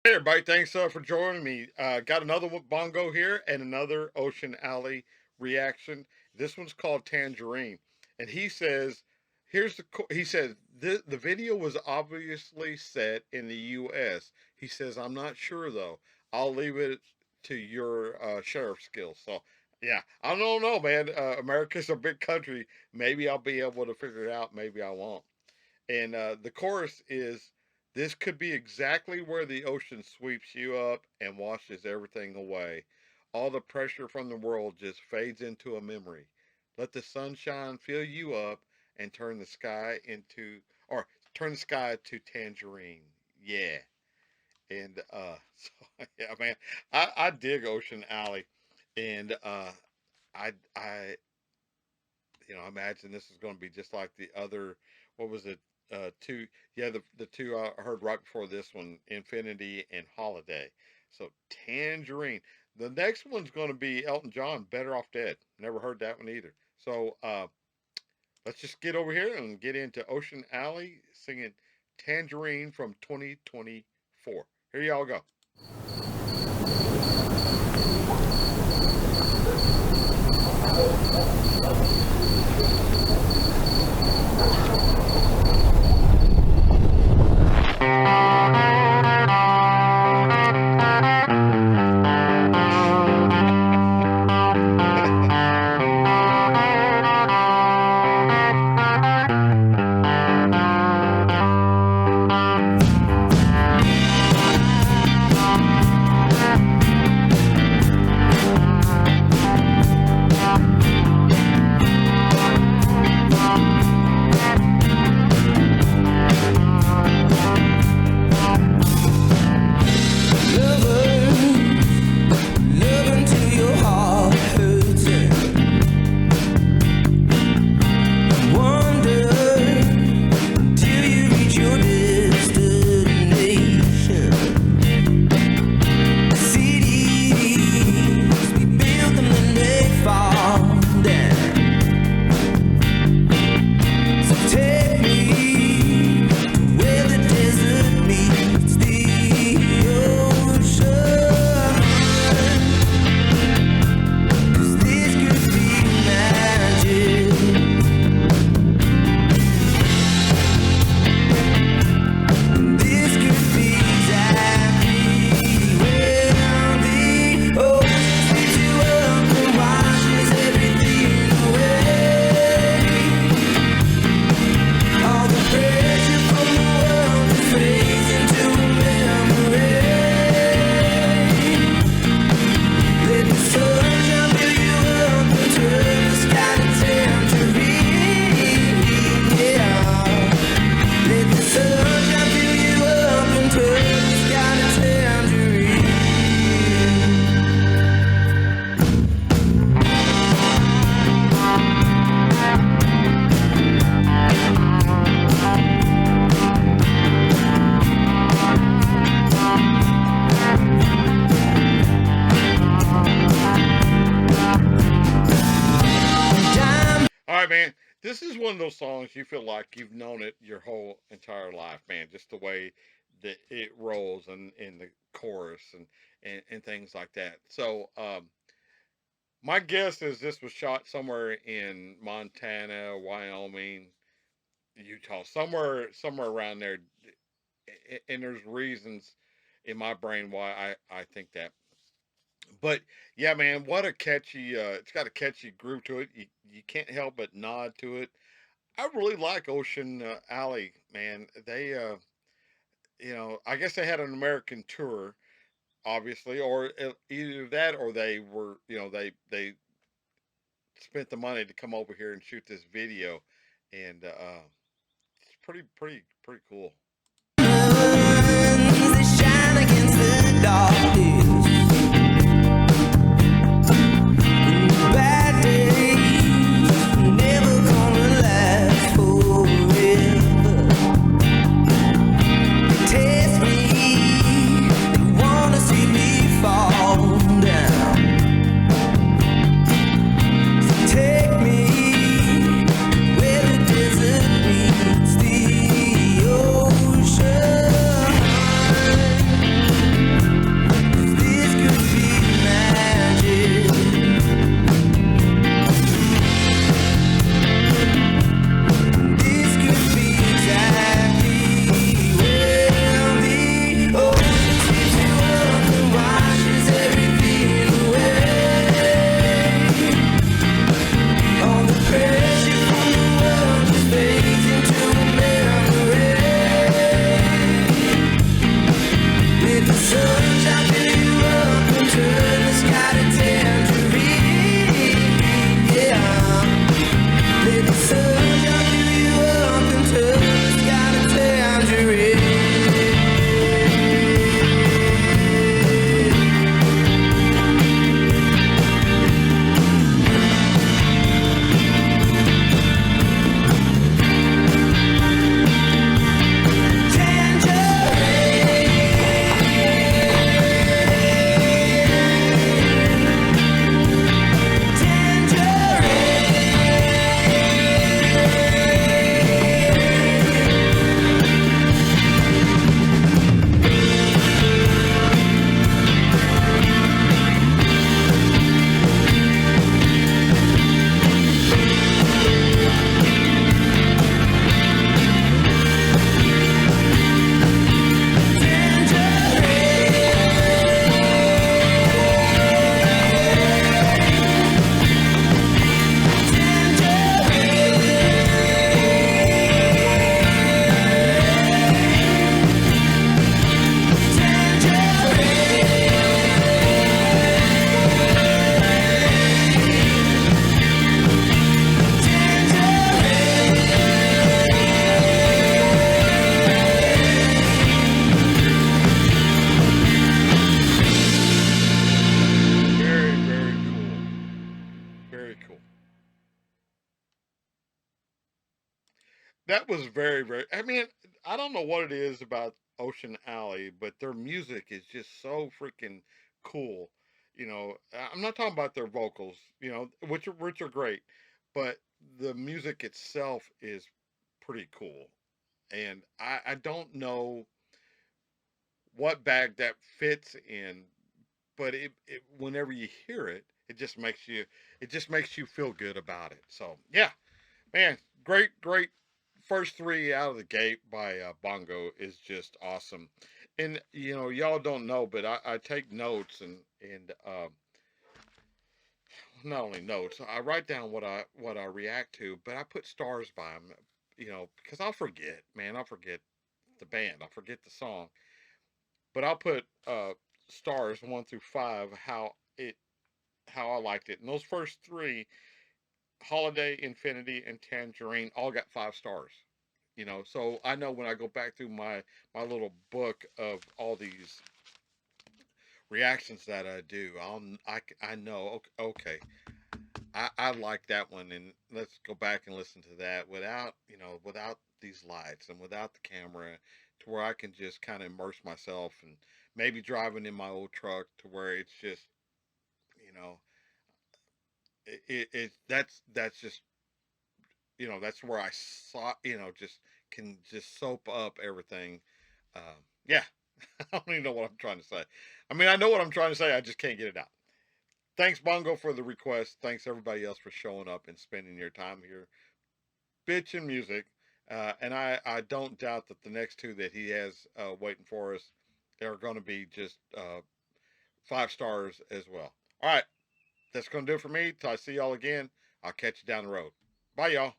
Hey everybody, thanks for joining me. Got another bongo here and another Ocean Alley reaction. This one's called Tangerine, and he says, he says the video was obviously set in the U.S. He says I'm not sure though. I'll leave it to your sheriff skills. So yeah, I don't know, man. America's a big country. Maybe I'll be able to figure it out. Maybe I won't. And the chorus is, "This could be exactly where the ocean sweeps you up and washes everything away. All the pressure from the world just fades into a memory. Let the sunshine fill you up and or turn the sky to tangerine." Yeah. And so yeah, man, I dig Ocean Alley, and I imagine this is going to be just like the other. What was it? Two. Yeah, the two I heard right before this one, Infinity and Holiday. So Tangerine. The next one's going to be Elton John, Better Off Dead. Never heard that one either. So let's just get over here and get into Ocean Alley singing Tangerine from 2024. Here y'all go. All right, man. This is one of those songs you feel like you've known it your whole entire life, man. Just the way that it rolls and in the chorus and things like that. So, my guess is this was shot somewhere in Montana, Wyoming, Utah, somewhere around there. And there's reasons in my brain why I think that. But yeah, man, what a catchy! It's got a catchy groove to it. You can't help but nod to it. I really like Ocean Alley, man. They, I guess they had an American tour, obviously, or either that, or they were, they spent the money to come over here and shoot this video, and it's pretty cool. They shine against the darkness. Bad days never gonna last forever. They test me, they wanna see me fall down. So take me where the desert meets the ocean. that was very, very. I mean, I don't know what it is about Ocean Alley, but their music is just so freaking cool. I'm not talking about their vocals, which are great, but the music itself is pretty cool. And I don't know what bag that fits in, but whenever you hear it, it just makes you feel good about it. So yeah, man, great first three out of the gate by Bongo is just awesome. And y'all don't know, but I take notes and not only notes, I write down what I react to, but I put stars by them. Because I'll forget, man, I'll forget the band, I'll forget the song, but I'll put stars 1 through 5 how I liked it. And those first three, Holiday, Infinity, and Tangerine, all got 5 stars. So I know when I go back through my little book of all these reactions that I do, I know, okay, I like that one, and let's go back and listen to that without these lights and without the camera, to where I can just kind of immerse myself, and maybe driving in my old truck to where it's just you know that's just that's where I saw just can just soap up everything. Yeah, I don't even know what I'm trying to say. I mean, I know what I'm trying to say. I just can't get it out. Thanks, Bongo, for the request. Thanks, everybody else, for showing up and spending your time here, bitching music. And I don't doubt that the next two that he has waiting for us are going to be just 5 stars as well. All right, that's going to do it for me. Till I see y'all again, I'll catch you down the road. Bye, y'all.